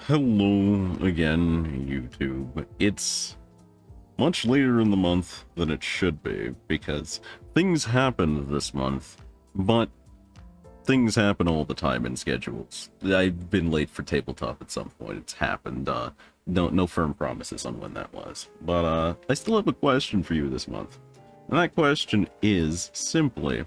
Hello again, YouTube. It's much later in the month than it should be, because things happen this month, but things happen all the time in schedules. I've been late for tabletop at some point. It's happened. No firm promises on when that was. But I still have a question for you this month. And that question is simply,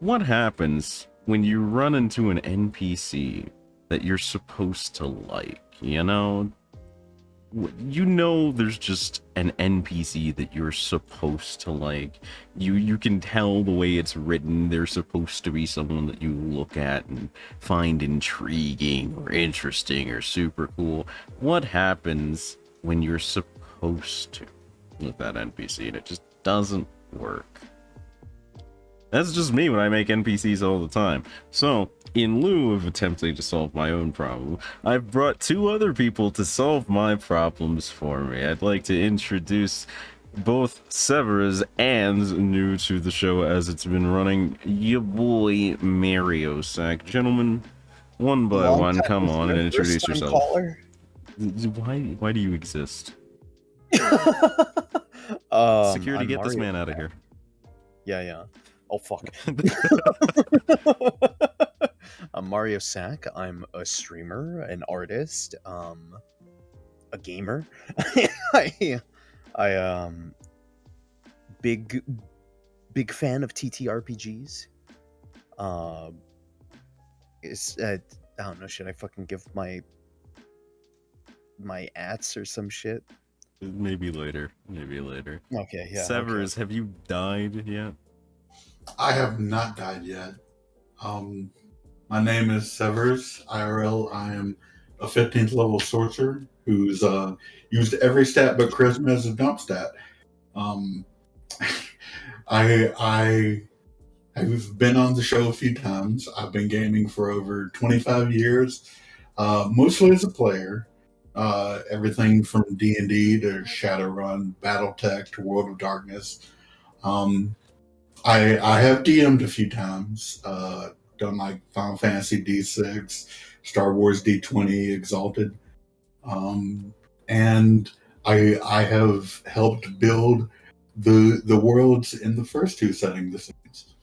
what happens when you run into an NPC that you're supposed to like, you know? You know there's just an NPC that you're supposed to like. You can tell the way it's written, they're supposed to be someone that you look at and find intriguing or interesting or super cool. What happens when you're supposed to with that NPC and it just doesn't work? That's just me when I make NPCs all the time. So, in lieu of attempting to solve my own problem, I've brought two other people to solve my problems for me. I'd like to introduce both Severus and, new to the show as it's been running, your boy Mario Sack. Gentlemen, one by one, come on and introduce yourself. Why do you exist? Security, get this man out of here. Yeah. Oh, fuck. I'm Mario Sack. I'm a streamer, an artist, a gamer. I big fan of TTRPGs. I don't know, should I fucking give my ats or some shit? Maybe later. Okay, yeah. Severus, okay. Have you died yet? I have not died yet. My name is Severus IRL. I am a 15th level sorcerer who's used every stat but charisma as a dump stat. I have been on the show a few times. I've been gaming for over 25 years, mostly as a player. Everything from D&D to Shadowrun, BattleTech to World of Darkness. I have DM'd a few times, done like Final Fantasy D6, Star Wars D20, Exalted, and I have helped build the worlds in the first two setting the scenes.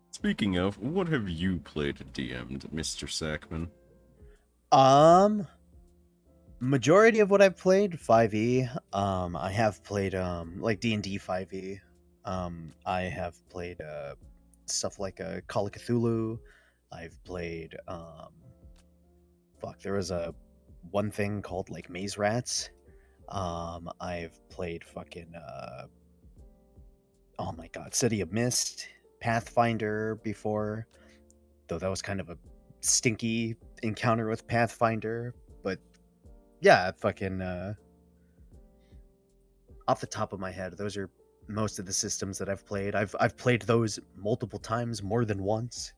Speaking of, what have you played DM'd, Mr. Sackman? Majority of what I've played 5e. I have played like D&D 5e. I have played stuff like Call of Cthulhu. I've played there was a one thing called like Maze Rats. I've played fucking oh my god, City of Mist, Pathfinder before, though that was kind of a stinky encounter with Pathfinder. But yeah, fucking off the top of my head, those are most of the systems that I've played. I've played those multiple times, more than once.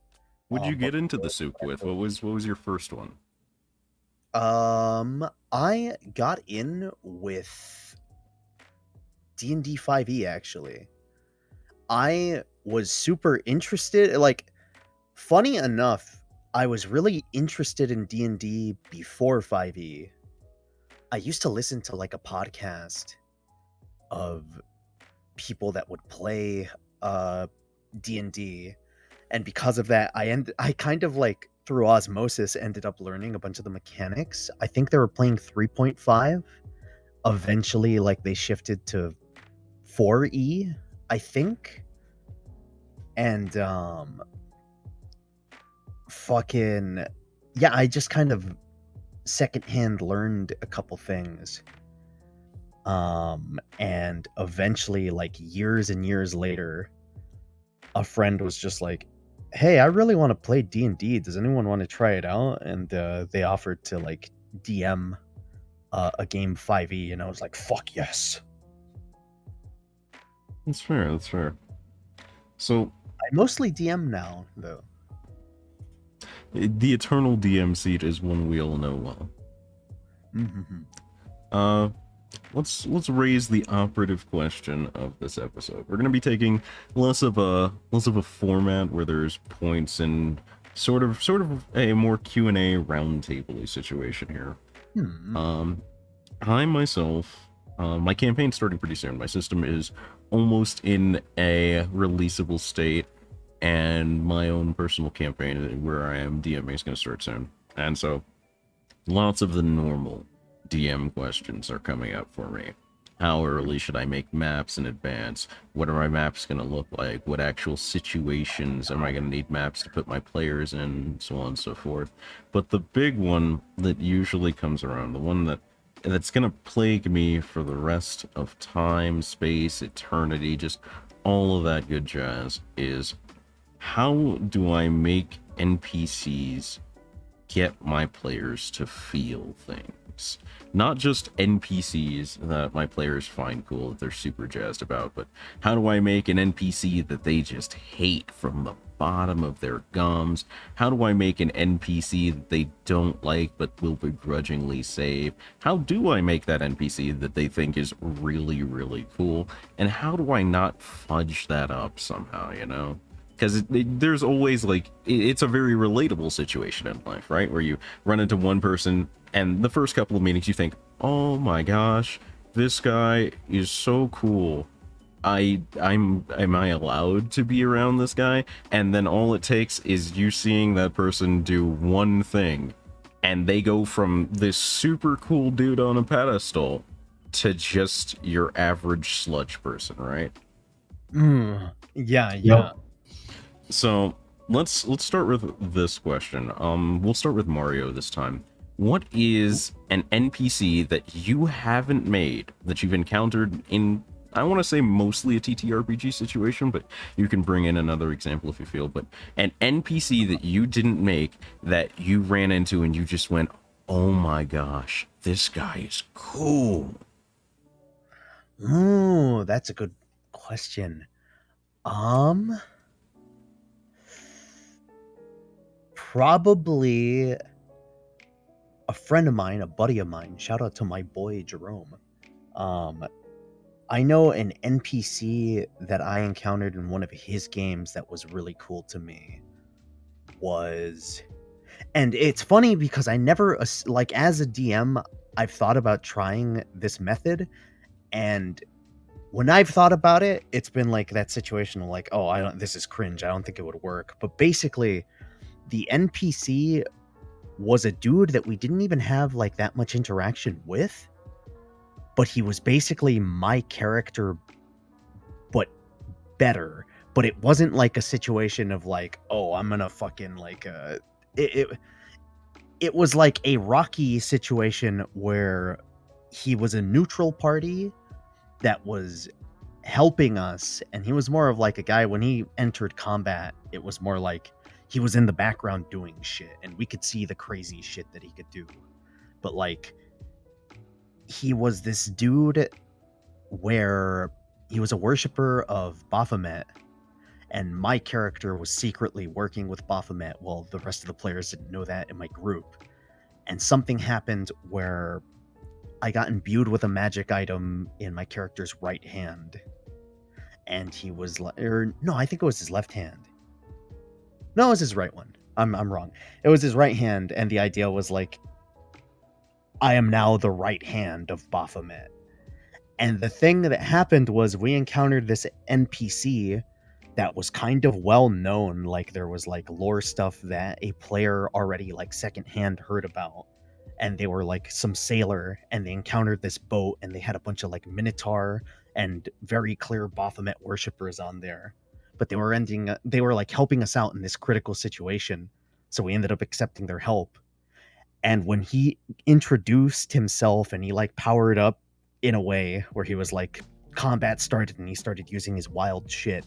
What'd you get into the soup with? What was your first one? I got in with D&D 5e actually. I was super interested, like, funny enough, I was really interested in D&D before 5e. I used to listen to like a podcast of people that would play D&D, and because of that I kind of like through osmosis ended up learning a bunch of the mechanics. I think they were playing 3.5. Eventually like they shifted to 4e, I think. And fucking yeah, I just kind of secondhand learned a couple things. And eventually, like years and years later, a friend was just like, hey, I really want to play D&D. Does anyone want to try it out? And they offered to like DM a game 5e, and I was like, fuck yes. That's fair. So I mostly DM now, though. The eternal DM seat is one we all know well. Mm-hmm. Let's raise the operative question of this episode. We're gonna be taking less of a format where there's points and sort of a more Q&A roundtable situation here. I myself, my campaign's starting pretty soon. My system is almost in a releasable state, and my own personal campaign where I am DMing is going to start soon. And so, lots of the normal DM questions are coming up for me. How early should I make maps in advance? What are my maps going to look like? What actual situations am I going to need maps to put my players in? So on and so forth. But the big one that usually comes around, the one that's going to plague me for the rest of time, space, eternity, just all of that good jazz, is how do I make NPCs get my players to feel things? Not just NPCs that my players find cool, that they're super jazzed about, but how do I make an NPC that they just hate from the bottom of their gums? How do I make an NPC that they don't like but will begrudgingly save? How do I make that NPC that they think is really, really cool? And how do I not fudge that up somehow, you know? Because there's always, like, it's a very relatable situation in life, right? Where you run into one person, and the first couple of meetings you think, oh my gosh, this guy is so cool. Am I allowed to be around this guy? And then all it takes is you seeing that person do one thing, and they go from this super cool dude on a pedestal to just your average sludge person, right? Yeah. Yep. So let's start with this question. We'll start with Mario this time. What is an NPC that you haven't made, that you've encountered in, I want to say mostly a TTRPG situation, but you can bring in another example if you feel, but an NPC that you didn't make, that you ran into and you just went, oh my gosh, this guy is cool? Ooh, that's a good question. Probably a friend of mine, a buddy of mine. Shout out to my boy Jerome. I know an NPC that I encountered in one of his games that was really cool to me was, and it's funny because I never, like, as a DM, I've thought about trying this method, and when I've thought about it, it's been like that situation of like, oh, I don't, this is cringe. I don't think it would work. But basically, the NPC was a dude that we didn't even have like that much interaction with, but he was basically my character, but better. But it wasn't like a situation of like, oh, I'm gonna fucking like it was like a Rocky situation where he was a neutral party that was helping us, and he was more of like a guy. When he entered combat, it was more like he was in the background doing shit, and we could see the crazy shit that he could do. But like, he was this dude where he was a worshiper of Baphomet, and my character was secretly working with Baphomet while the rest of the players didn't know that in my group. And something happened where I got imbued with a magic item in my character's right hand, and he was like, or no, I think it was his left hand. No, it was his right one. I'm wrong. It was his right hand, and the idea was like, I am now the right hand of Baphomet. And the thing that happened was we encountered this NPC that was kind of well known. Like, there was like lore stuff that a player already like secondhand heard about. And they were like some sailor, and they encountered this boat, and they had a bunch of like Minotaur and very clear Baphomet worshippers on there. But they were like helping us out in this critical situation. So we ended up accepting their help. And when he introduced himself and he like powered up in a way where he was like, combat started and he started using his wild shit,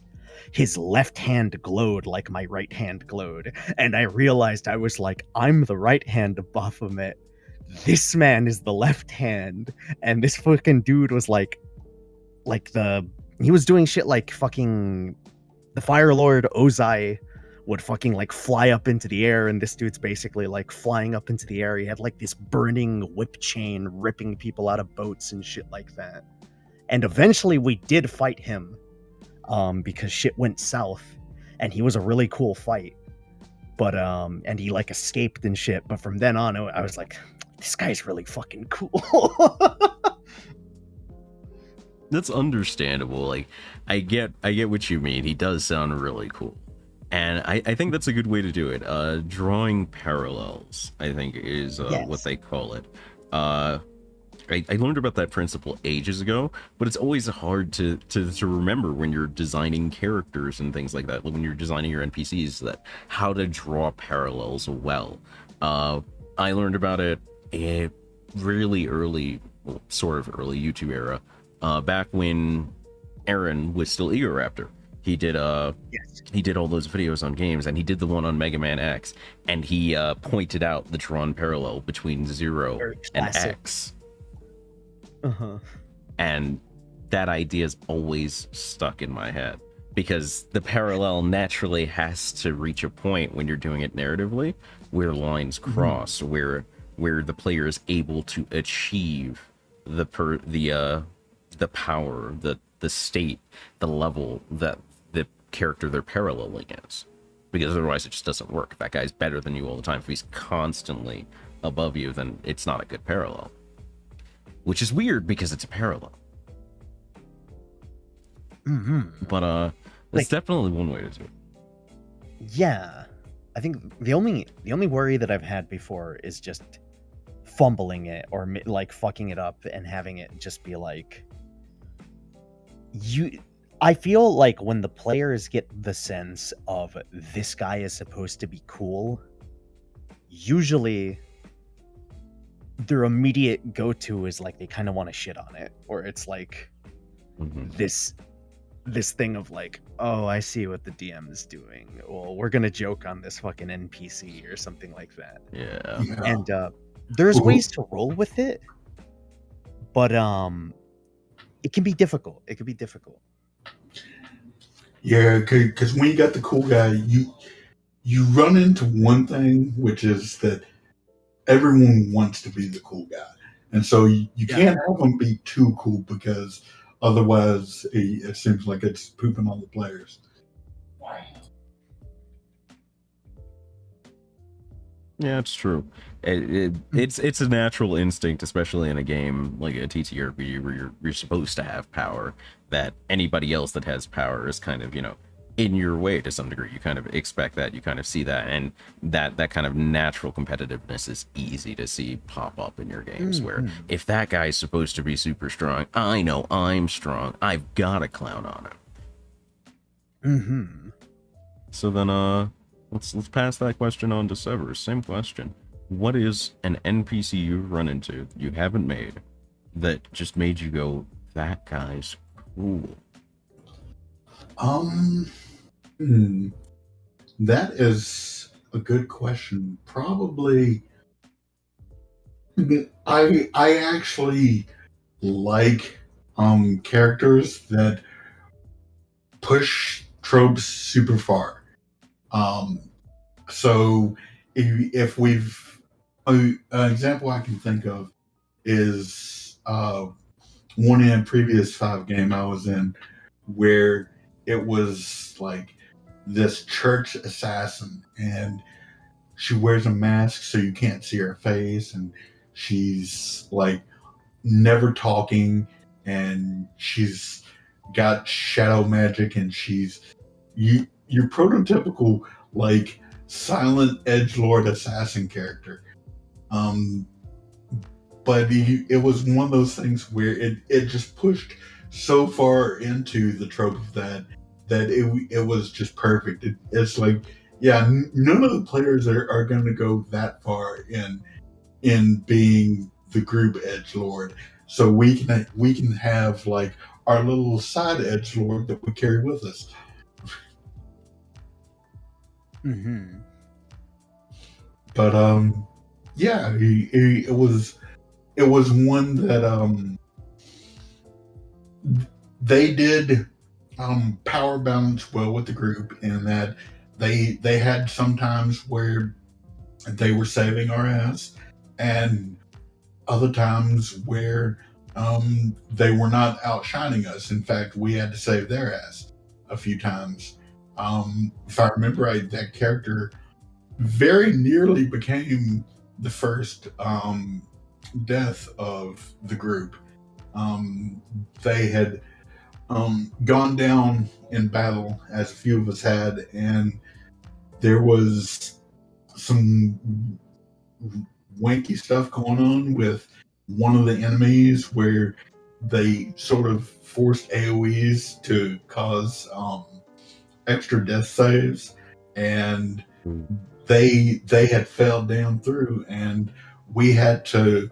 his left hand glowed like my right hand glowed. And I realized, I was like, I'm the right hand of Baphomet. This man is the left hand. And this fucking dude was like he was doing shit like fucking the Fire Lord Ozai would fucking like fly up into the air, and this dude's basically like flying up into the air. He had like this burning whip chain ripping people out of boats and shit like that. And eventually we did fight him because shit went south, and he was a really cool fight. But and he like escaped and shit. But from then on, I was like, this guy's really fucking cool. That's understandable. Like, I get what you mean. He does sound really cool. And I think that's a good way to do it. Drawing parallels, I think, is Yes. what they call it. I learned about that principle ages ago, but it's always hard to remember when you're designing characters and things like that. When you're designing your NPCs, that how to draw parallels well. I learned about it really early, well, sort of early YouTube era, back when Aaron was still Egoraptor. He did Yes. he did all those videos on games, and he did the one on Mega Man X, and he pointed out the Tron parallel between Zero Very and classic. X. Uh-huh. And that idea is always stuck in my head because the parallel naturally has to reach a point when you're doing it narratively where lines cross, where the player is able to achieve the power, the state, the level that the character they're paralleling is, because otherwise it just doesn't work. If that guy's better than you all the time, if he's constantly above you, then it's not a good parallel. Which is weird because it's a parallel. But that's Like- definitely one way to do it. Yeah. I think the only worry that I've had before is just fumbling it or like fucking it up and having it just be like I feel like when the players get the sense of this guy is supposed to be cool, usually their immediate go-to is like they kind of want to shit on it, or it's like this thing of like, oh, I see what the DM is doing. Well, we're gonna joke on this fucking NPC or something like that. Yeah. And there's ways to roll with it, but it can be difficult. It can be difficult. Yeah, because when you got the cool guy, you run into one thing, which is that everyone wants to be the cool guy, and so you can't have them be too cool because otherwise it seems like it's pooping on the players. Yeah, it's true. It's a natural instinct, especially in a game like a TTRPG where you're supposed to have power, that anybody else that has power is kind of, in your way to some degree. You kind of expect that, you kind of see that, and that kind of natural competitiveness is easy to see pop up in your games, where if that guy's supposed to be super strong, I know I'm strong, I've got to clown on him. So then let's pass that question on to Severus. Same question. What is an NPC you've run into you haven't made that just made you go, that guy's cool? That is a good question. Probably, I actually like characters that push tropes super far. So if we've an example I can think of is one in a previous 5 game I was in, where it was like this church assassin, and she wears a mask so you can't see her face, and she's like never talking, and she's got shadow magic, and she's your prototypical like silent edgelord assassin character. But it was one of those things where it just pushed so far into the trope of that it was just perfect. It's like, yeah, none of the players are going to go that far in being the group edgelord. So we can have like our little side edgelord that we carry with us. But yeah, it was one that they did power balance well with the group, in that they had some times where they were saving our ass, and other times where they were not outshining us. In fact, we had to save their ass a few times. If I remember right, that character very nearly became the first death of the group. They had gone down in battle, as a few of us had, and there was some wanky stuff going on with one of the enemies where they sort of forced AoEs to cause extra death saves, and they had fell down through, and we had to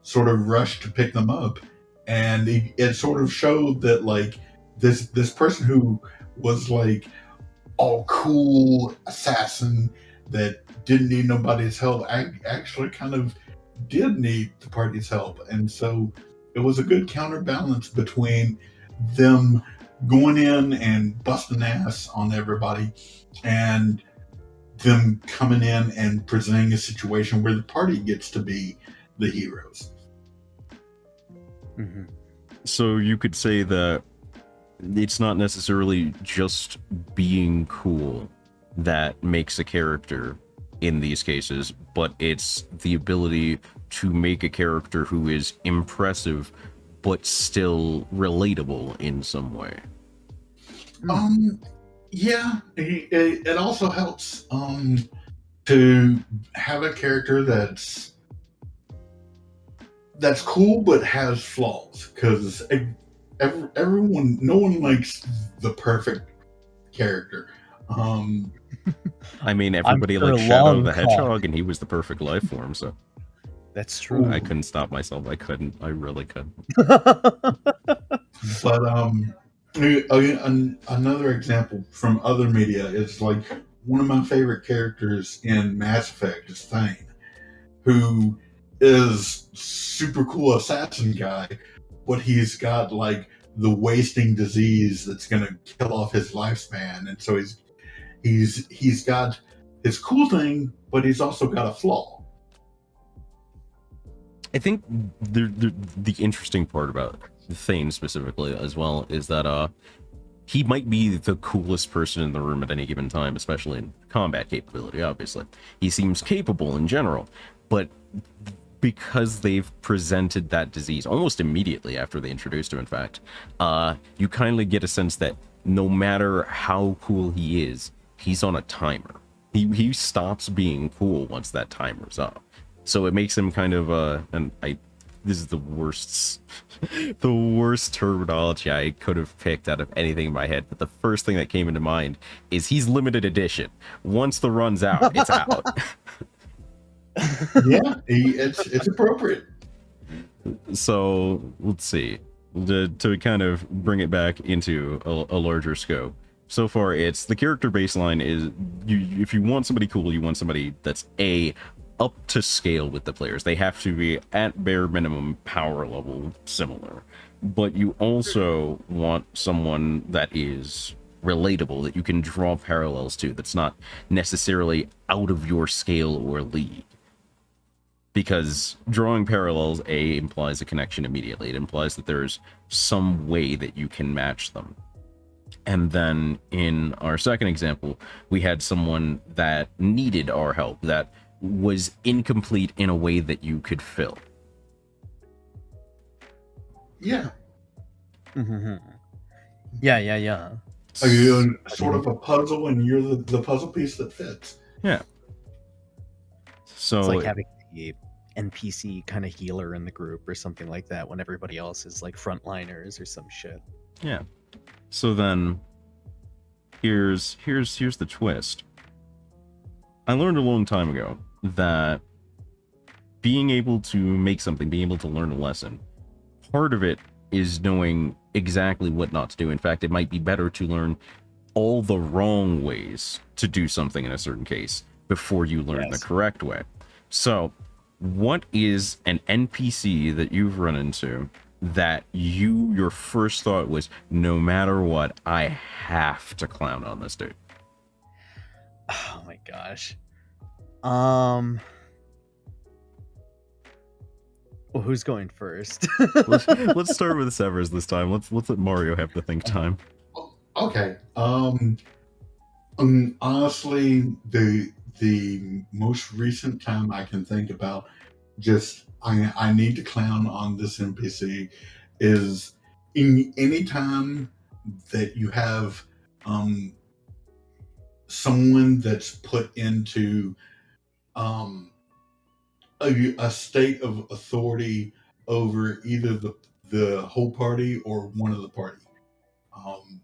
sort of rush to pick them up, and it sort of showed that like this person who was like all cool assassin that didn't need nobody's help actually kind of did need the party's help, and so it was a good counterbalance between them going in and busting ass on everybody and them coming in and presenting a situation where the party gets to be the heroes. Mm-hmm. So you could say that it's not necessarily just being cool that makes a character in these cases, but it's the ability to make a character who is impressive but still relatable in some way. Yeah, it also helps to have a character that's cool but has flaws, because everyone, no one likes the perfect character. I mean, everybody sure likes Shadow Long the Con. Hedgehog, and he was the perfect life form, so That's true. I couldn't stop myself. I couldn't. I really couldn't. But another example from other media is like one of my favorite characters in Mass Effect is Thane, who is super cool assassin guy, but he's got like the wasting disease that's gonna kill off his lifespan, and so he's got his cool thing, but he's also got a flaw. I think the interesting part about Thane specifically as well is that he might be the coolest person in the room at any given time, especially in combat capability, obviously. He seems capable in general, but because they've presented that disease almost immediately after they introduced him, in fact, you kind of get a sense that no matter how cool he is, he's on a timer. He stops being cool once that timer's up. So it makes him kind of this is the worst the worst terminology I could have picked out of anything in my head, but the first thing that came into mind is he's limited edition. Once the run's out, it's out. Yeah, it's appropriate. So let's see, to kind of bring it back into a larger scope. So far, it's the character baseline is if you want somebody cool, you want somebody that's up to scale with the players. They have to be at bare minimum power level similar, but you also want someone that is relatable, that you can draw parallels to, that's not necessarily out of your scale or league. Because drawing parallels implies a connection immediately. It implies that there's some way that you can match them. And then in our second example, we had someone that needed our help, that was incomplete in a way that you could fill. Yeah. Mm-hmm. Yeah. Are you sort of a puzzle, and you're the puzzle piece that fits? Yeah. So it's like having the NPC kind of healer in the group or something like that when everybody else is like frontliners or some shit. Yeah. So then here's the twist. I learned a long time ago that being able to make something, being able to learn a lesson, part of it is knowing exactly what not to do. In fact, it might be better to learn all the wrong ways to do something in a certain case before you learn the correct way. So, what is an NPC that you've run into that your first thought was, no matter what, I have to clown on this dude? Oh my gosh. Well, who's going first? let's start with Severs this time. Let's let Mario have the think time. Okay. Honestly, the the most recent time I can think about, just I need to clown on this NPC is in any time that you have um, someone that's put into um, a state of authority over either the whole party or one of the party. Um,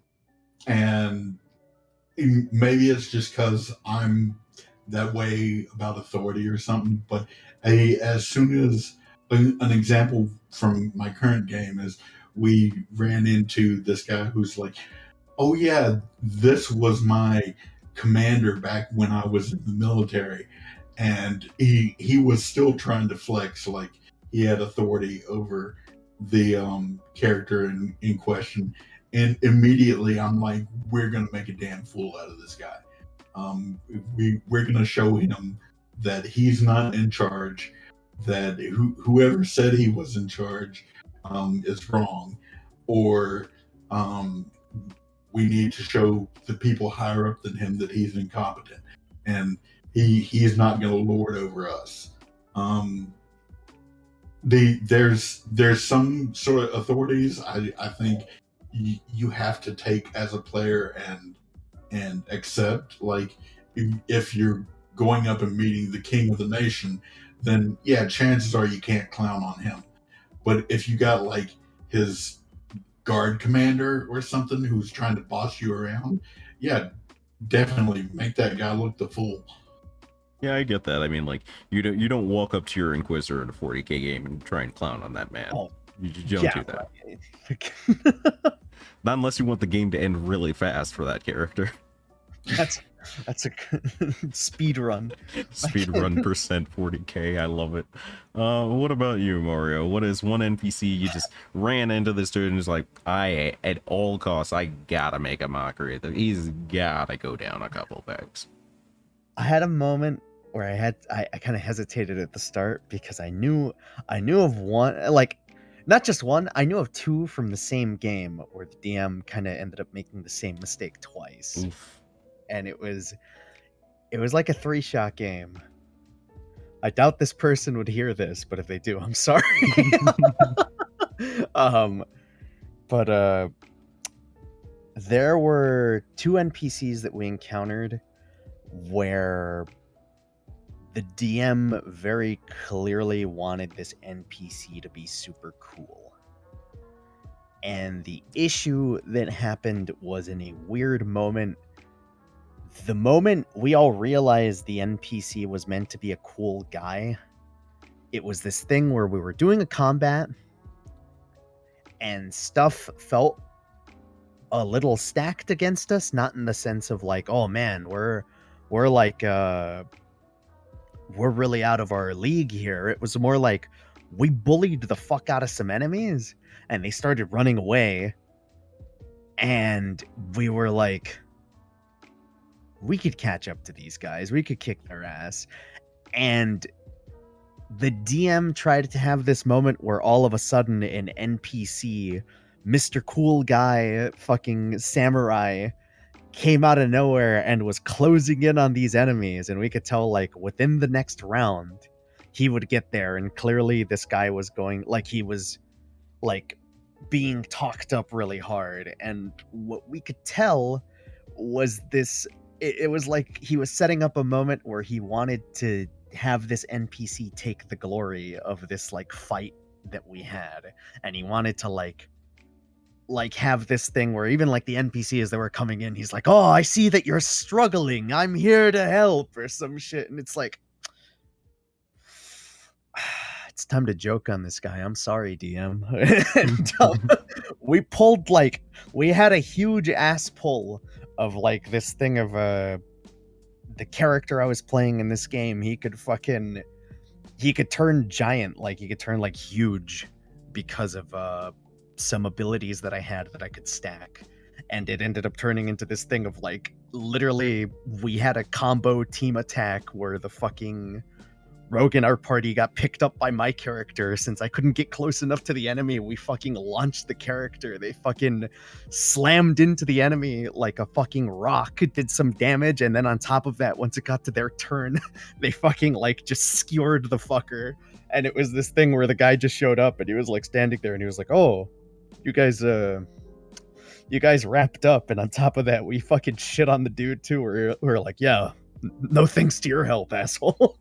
and maybe it's just because I'm that way about authority or something, but as soon as an example from my current game is we ran into this guy who's like, oh yeah, this was my commander back when I was in the military, and he was still trying to flex like he had authority over the character in question, and immediately I'm like, we're gonna make a damn fool out of this guy. We're gonna show him that he's not in charge, that whoever said he was in charge is wrong, or um, we need to show the people higher up than him that he's incompetent and he's not going to lord over us. Um, there's some sort of authorities I think you have to take as a player and accept. Like if you're going up and meeting the king of the nation, then yeah, chances are you can't clown on him. But if you got like his guard commander or something who's trying to boss you around, yeah, definitely make that guy look the fool. Yeah, I get that. I mean, like, you don't walk up to your Inquisitor in a 40k game and try and clown on that man. Oh, You don't do that. right. Not unless you want the game to end really fast for that character. that's a speed run. Speed run percent 40k. I love it. What about you, Mario? What is one NPC you just ran into this dude and was like, I at all costs I gotta make a mockery of him. He's gotta go down a couple pegs. I had a moment where I kind of hesitated at the start because I knew of one, like not just one, I knew of two from the same game where the DM kind of ended up making the same mistake twice. Oof. And it was like a 3-shot game. I doubt this person would hear this, but if they do, I'm sorry. But there were two NPCs that we encountered where the DM very clearly wanted this NPC to be super cool. And the issue that happened was in a weird moment. The moment we all realized the NPC was meant to be a cool guy, it was this thing where we were doing a combat and stuff felt a little stacked against us, not in the sense of like, oh man, we're like we're really out of our league here. It was more like we bullied the fuck out of some enemies and they started running away, and we were like, we could catch up to these guys, we could kick their ass. And the DM tried to have this moment where all of a sudden an NPC, Mr. Cool Guy, fucking samurai, came out of nowhere and was closing in on these enemies, and we could tell like within the next round he would get there, and clearly this guy was going like he was like being talked up really hard. And what we could tell was this, it was like he was setting up a moment where he wanted to have this NPC take the glory of this like fight that we had, and he wanted to like have this thing where even like the NPC as they were coming in, he's like, oh, I see that you're struggling, I'm here to help, or some shit. And it's like, it's time to joke on this guy, I'm sorry, DM. And we pulled like, we had a huge ass pull of like this thing of the character I was playing in this game, he could turn giant, like he could turn like huge because of some abilities that I had that I could stack. And it ended up turning into this thing of like, literally we had a combo team attack where the fucking Rogue in our party got picked up by my character. Since I couldn't get close enough to the enemy, we fucking launched the character. They fucking slammed into the enemy like a fucking rock, did some damage, and then on top of that, once it got to their turn, they fucking like just skewered the fucker. And it was this thing where the guy just showed up and he was like standing there and he was like, "Oh, you guys wrapped up." And on top of that, we fucking shit on the dude too. We're like, "Yeah, no thanks to your help, asshole."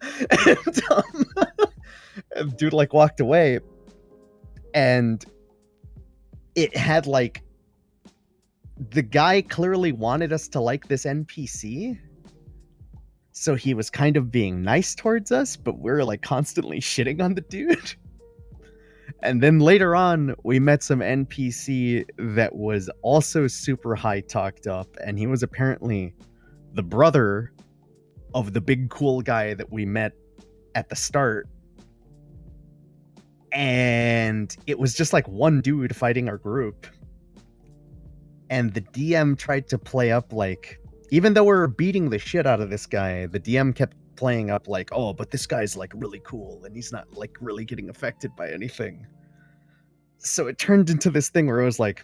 And dude like walked away, and it had like, the guy clearly wanted us to like this NPC, so he was kind of being nice towards us, but we're like constantly shitting on the dude. And then later on, we met some NPC that was also super high talked up, and he was apparently the brother of the big cool guy that we met at the start. And it was just like one dude fighting our group. And the DM tried to play up like, even though we were beating the shit out of this guy, the DM kept playing up like, "Oh, but this guy's like really cool and he's not like really getting affected by anything." So it turned into this thing where it was like,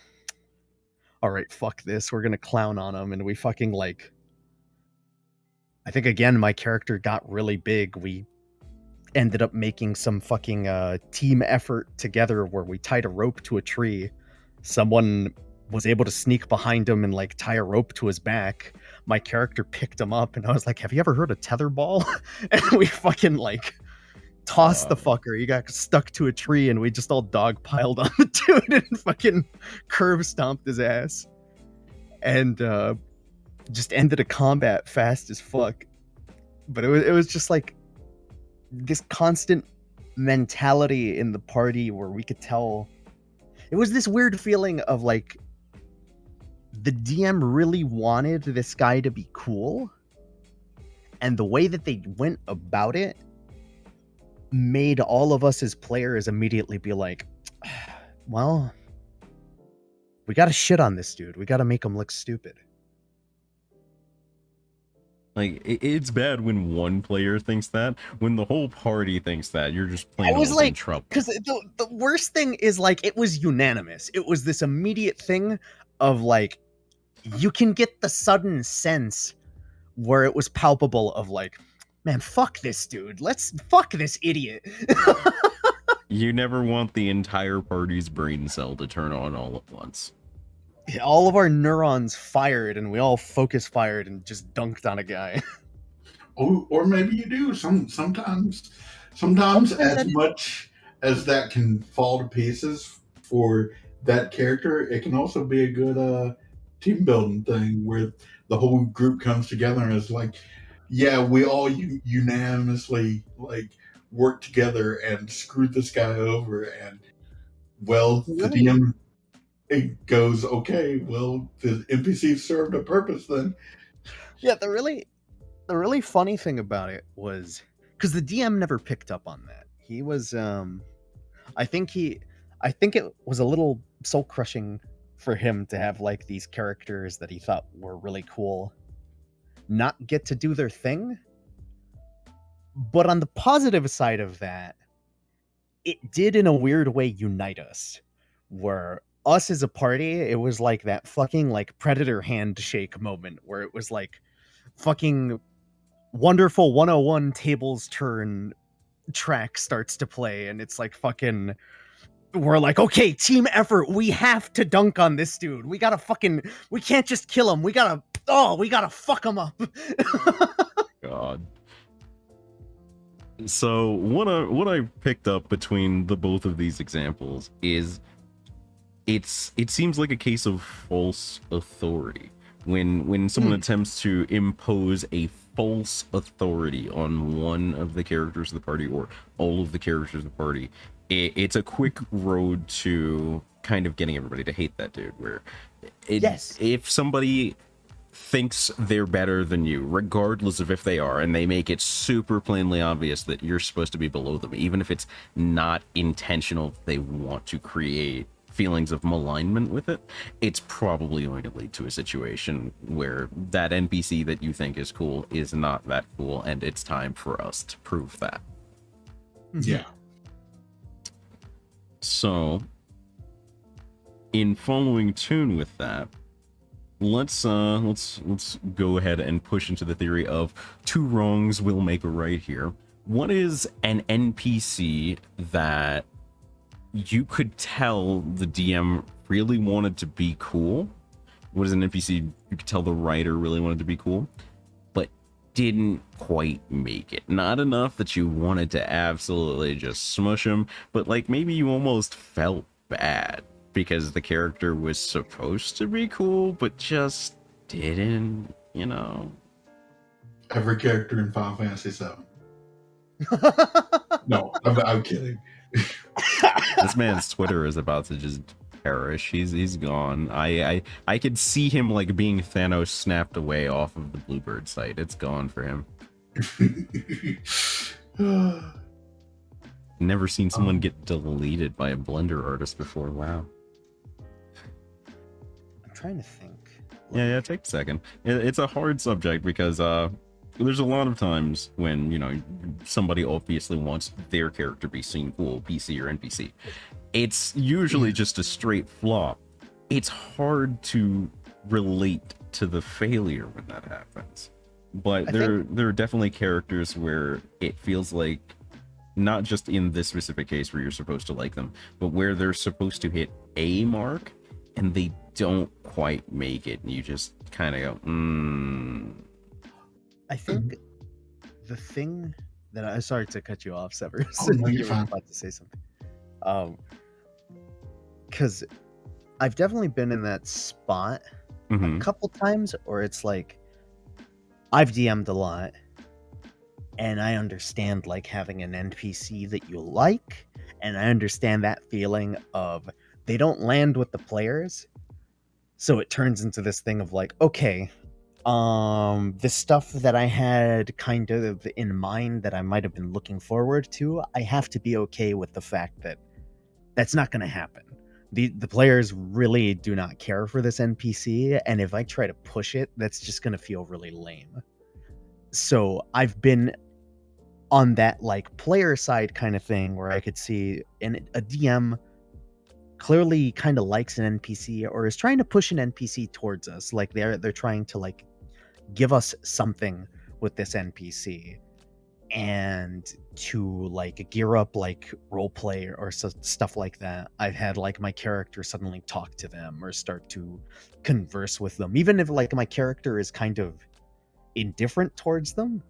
all right, fuck this, we're gonna clown on him. And we fucking like, I think again my character got really big. We ended up making some fucking team effort together where we tied a rope to a tree. Someone was able to sneak behind him and like tie a rope to his back. My character picked him up and I was like, "Have you ever heard of tetherball?" And we fucking like tossed the fucker. He got stuck to a tree and we just all dog piled on the dude and fucking curb stomped his ass. And just ended a combat fast as fuck. But it was just like this constant mentality in the party where we could tell, it was this weird feeling of like the DM really wanted this guy to be cool, and the way that they went about it made all of us as players immediately be like, "Well, we gotta shit on this dude, we gotta make him look stupid." Like, it's bad when one player thinks that. When the whole party thinks that, you're just plain I was old in like, trouble. because the worst thing is like, it was unanimous. It was this immediate thing of like, you can get the sudden sense where it was palpable of like, "Man, fuck this dude. Let's fuck this idiot." You never want the entire party's brain cell to turn on all at once. All of our neurons fired and we all focus fired and just dunked on a guy. Or maybe you do. Sometimes Sometimes as much as that can fall to pieces for that character, it can also be a good team building thing where the whole group comes together and is like, yeah, we all unanimously like work together and screwed this guy over, and well, the Really? DM, it goes, okay, well, the NPC served a purpose then. Yeah, the really funny thing about it was, because the DM never picked up on that. He was I think it was a little soul crushing for him to have like these characters that he thought were really cool not get to do their thing. But on the positive side of that, it did in a weird way unite us. Where us as a party, it was like that fucking like Predator handshake moment where it was like fucking Wonderful 101 tables turn track starts to play, and it's like fucking, we're like, "Okay, team effort, we have to dunk on this dude. We can't just kill him. We gotta fuck him up." God. So what I picked up between the both of these examples is it seems like a case of false authority. When someone attempts to impose a false authority on one of the characters of the party or all of the characters of the party, it's a quick road to kind of getting everybody to hate that dude. Where Yes. if somebody thinks they're better than you, regardless of if they are, and they make it super plainly obvious that you're supposed to be below them, even if it's not intentional, they want to create feelings of malignment with it, it's probably going to lead to a situation where that NPC that you think is cool is not that cool, and it's time for us to prove that. Yeah. So, in following tune with that, let's go ahead and push into the theory of two wrongs will make a right here. What is an NPC that you could tell the DM really wanted to be cool? What is an NPC you could tell the writer really wanted to be cool, but didn't quite make it? Not enough that you wanted to absolutely just smush him, but like maybe you almost felt bad because the character was supposed to be cool, but just didn't, you know? Every character in Final Fantasy VII. No, I'm kidding. This man's Twitter is about to just perish. He's gone. I could see him like being Thanos snapped away off of the Bluebird site. It's gone for him. Never seen someone get deleted by a Blender artist before. Wow. I'm trying to think. Yeah, take a second. It's a hard subject because there's a lot of times when, you know, somebody obviously wants their character to be seen cool, PC or NPC. It's usually just a straight flop. It's hard to relate to the failure when that happens. But there are definitely characters where it feels like, not just in this specific case where you're supposed to like them, but where they're supposed to hit a mark and they don't quite make it, and you just kind of go, I think the thing that I'm sorry to cut you off, Severus. Oh, no, you're you were fine. about to say something. Because I've definitely been in that spot a couple times, or it's like I've DM'd a lot, and I understand like having an NPC that you like, and I understand that feeling of they don't land with the players, so it turns into this thing of like, okay, the stuff that I had kind of in mind that I might have been looking forward to, I have to be okay with the fact that that's not going to happen. The players really do not care for this NPC, and if I try to push it, that's just going to feel really lame. So I've been on that like player side kind of thing where I could see a DM clearly kind of likes an NPC or is trying to push an NPC towards us, like they're trying to like give us something with this NPC, and to like gear up like role play or stuff like that, I've had like my character suddenly talk to them or start to converse with them, even if like my character is kind of indifferent towards them.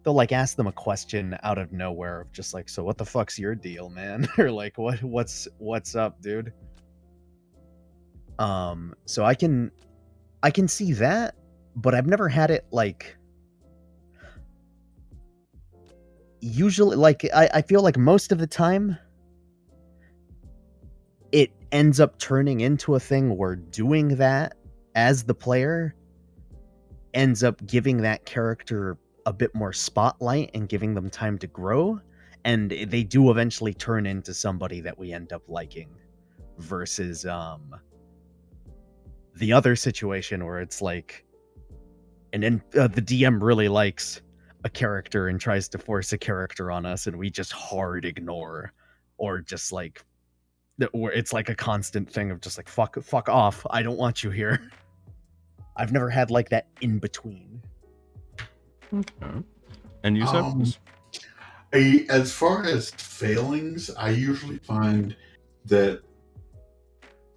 They'll like ask them a question out of nowhere of just like, so what the fuck's your deal, man? Or like what's up, dude? So I can see that, but I've never had it like, usually like I feel like most of the time it ends up turning into a thing where doing that as the player ends up giving that character a bit more spotlight and giving them time to grow, and they do eventually turn into somebody that we end up liking, versus the other situation where it's like the DM really likes a character and tries to force a character on us, and we just hard ignore, or just like where it's like a constant thing of just like fuck off, I don't want you here. I've never had like that in between. Okay. And you said As far as failings, I usually find that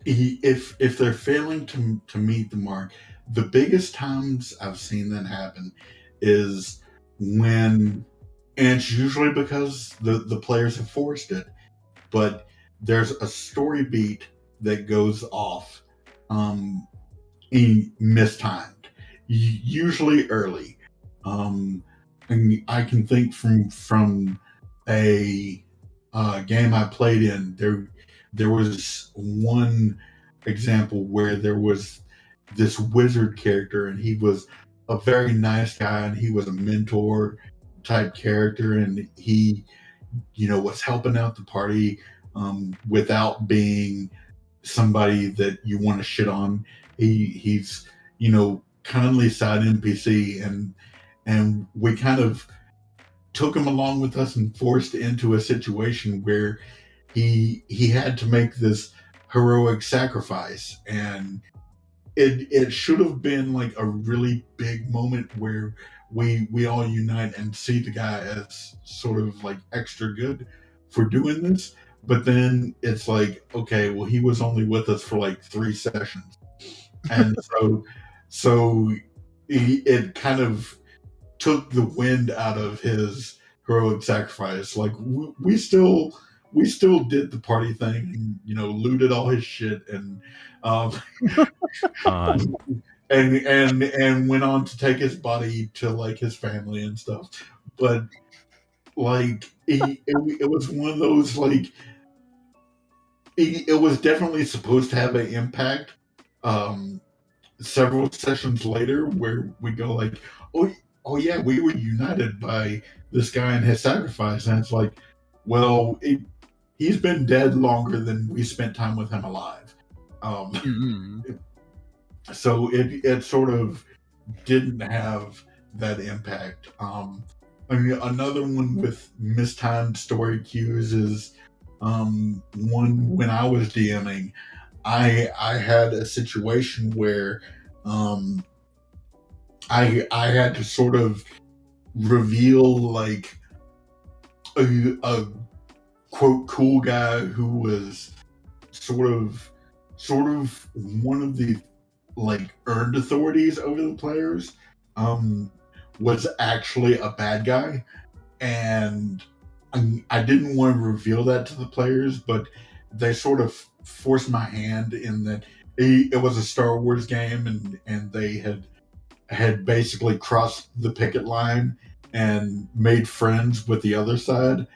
if they're failing to meet the mark, the biggest times I've seen that happen is when, and it's usually because the players have forced it, but there's a story beat that goes off mistimed, usually early. And I can think from a game I played in, there was one example where there was this wizard character, and he was a very nice guy, and he was a mentor type character, and he, was helping out the party without being somebody that you want to shit on. He's kindly side NPC, and we kind of took him along with us and forced into a situation where he had to make this heroic sacrifice, and it should have been like a really big moment where we all unite and see the guy as sort of like extra good for doing this. But then it's like, okay, well, he was only with us for like 3 sessions, and so it kind of took the wind out of his heroic sacrifice. Like we still did the party thing, and looted all his shit, and um, Uh, and went on to take his body to like his family and stuff. But like it was one of those like it was definitely supposed to have an impact. Um, Several sessions later, where we go like, oh yeah, we were united by this guy and his sacrifice, and it's like, well, he's been dead longer than we spent time with him alive. So it sort of didn't have that impact. I mean, another one with mistimed story cues is one when I was DMing. I had a situation where um, I had to sort of reveal like a quote cool guy who was sort of one of the like earned authorities over the players, was actually a bad guy, and I didn't want to reveal that to the players, but they sort of forced my hand in that it was a Star Wars game, and they had basically crossed the picket line and made friends with the other side,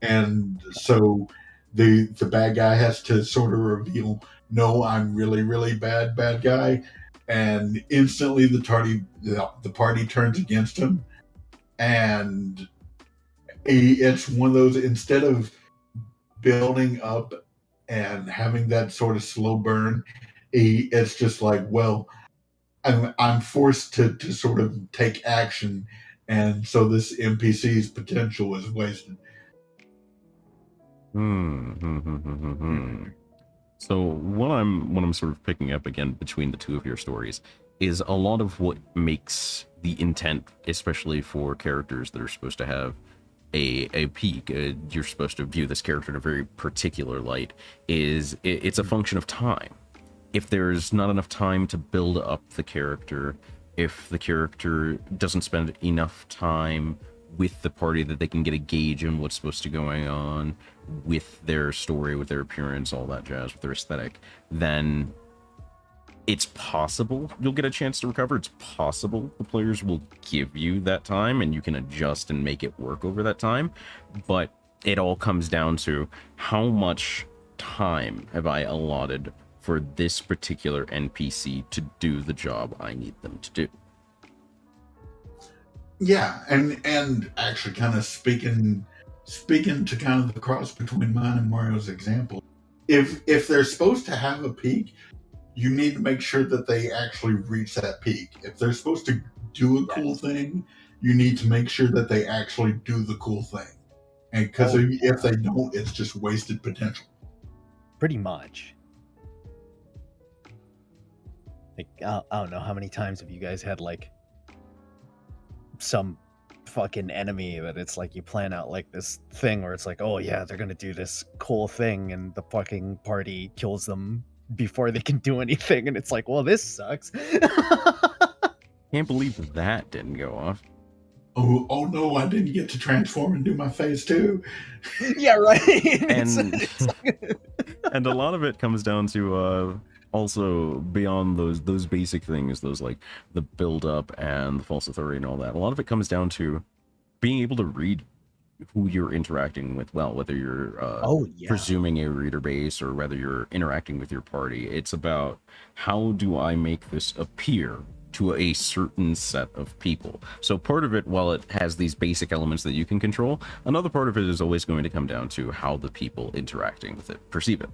and so the bad guy has to sort of reveal, no, I'm really really bad guy, and instantly the party turns against him, and it's one of those, instead of building up and having that sort of slow burn, it's just like, well, I'm forced to sort of take action, and so this NPC's potential is wasted. So what I'm sort of picking up again between the two of your stories is a lot of what makes the intent, especially for characters that are supposed to have a peak, you're supposed to view this character in a very particular light, is it's a function of time. If there's not enough time to build up the character, if the character doesn't spend enough time with the party that they can get a gauge in what's supposed to be going on with their story, with their appearance, all that jazz, with their aesthetic, then it's possible you'll get a chance to recover. It's possible the players will give you that time and you can adjust and make it work over that time. But it all comes down to how much time have I allotted for this particular NPC to do the job I need them to do. Yeah, and actually, kind of speaking to kind of the cross between mine and Mario's example, if they're supposed to have a peak, you need to make sure that they actually reach that peak. If they're supposed to do a cool thing, you need to make sure that they actually do the cool thing. And because if they don't, it's just wasted potential. Pretty much. Like, I don't know how many times have you guys had like some fucking enemy that it's like you plan out like this thing where it's like, oh yeah, they're gonna do this cool thing, and the fucking party kills them before they can do anything, and it's like, well, this sucks. Can't believe that didn't go off. Oh no, I didn't get to transform and do my phase 2. Yeah, right. And and a lot of it comes down to also beyond those basic things, those like the build up and the false authority and all that. A lot of it comes down to being able to read who you're interacting with well, whether you're presuming a reader base or whether you're interacting with your party. It's about, how do I make this appear to a certain set of people? So part of it, while it has these basic elements that you can control, another part of it is always going to come down to how the people interacting with it perceive it.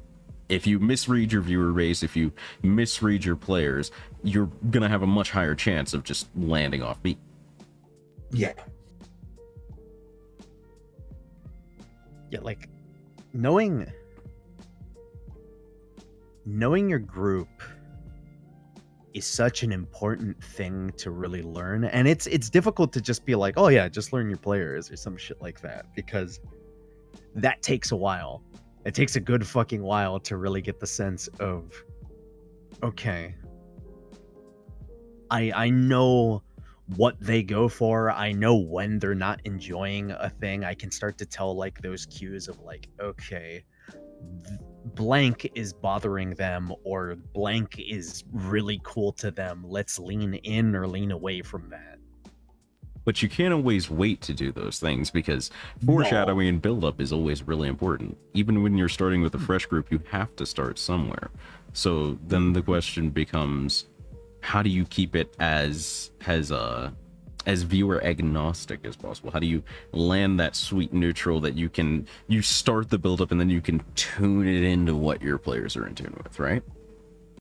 If you misread your viewer base, if you misread your players, you're gonna have a much higher chance of just landing off beat. Yeah. Yeah, like knowing your group is such an important thing to really learn, and it's difficult to just be like, oh yeah, just learn your players or some shit like that, because that takes a while. It takes a good fucking while to really get the sense of, okay, I know what they go for. I know when they're not enjoying a thing. I can start to tell like those cues of like, okay, blank is bothering them, or blank is really cool to them. Let's lean in or lean away from that. But you can't always wait to do those things, because No. foreshadowing and build-up is always really important. Even when you're starting with a fresh group, you have to start somewhere. So then the question becomes, how do you keep it as viewer agnostic as possible? How do you land that sweet neutral that you start the build-up and then you can tune it into what your players are in tune with, right?